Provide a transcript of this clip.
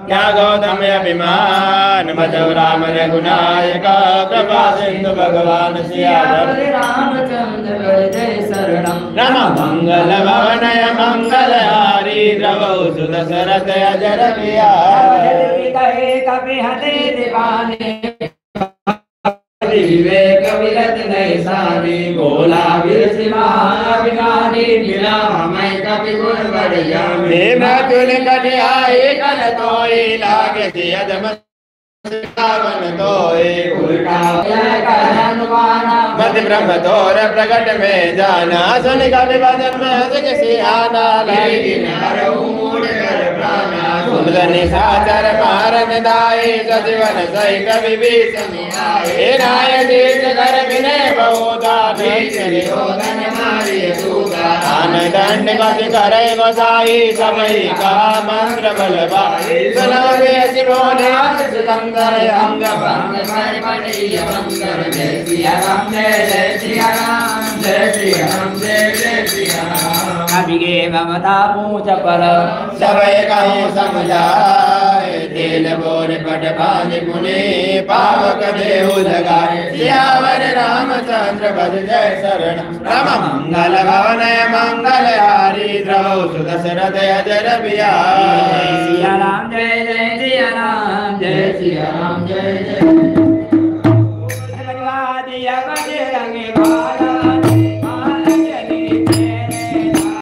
क्या गौतम अभिमान मधव राम रघुनायक कृपा सिंधु भगवान सियावर रामचंद्र जय शरणम राम मंगल भवनय मंगलहारी द्रवौ सुदशरथ अजर बिहारी कहे कपि हते दीवाने विवेक विरत नहीं सारी बोला विरसिमानी मिला मैं कपि गुण बढ़िया तुल कटियाई कल तोई लागे सियदम सावन तोई उल्टा मत ब्रह्म तोर प्रकट में जाना सुन कवि भजन में हंस किसी आना लगी निशाचर मारन दाई सजीवन सही कवि भी समियाए नाय देश कर विनय बहुधा आन दंड कति करे गोसाई समय का मंत्र बलवाई सुनावे ऐसी बोले सिकंदर अंग भंग जय सिया राम जय सिया राम जय सिया राम जय सिया राम कवि के ममता पूछ पर सबय कहूँ समझाए तेल बोर पट पानी मुनि पावक देहु लगाए सियावर रामचंद्र भज जय शरण राम मंगल भवनय मंगल हारी द्रवौ सुदशरथ अजर बिहारी सिया राम जय सिया राम जय सिया राम जय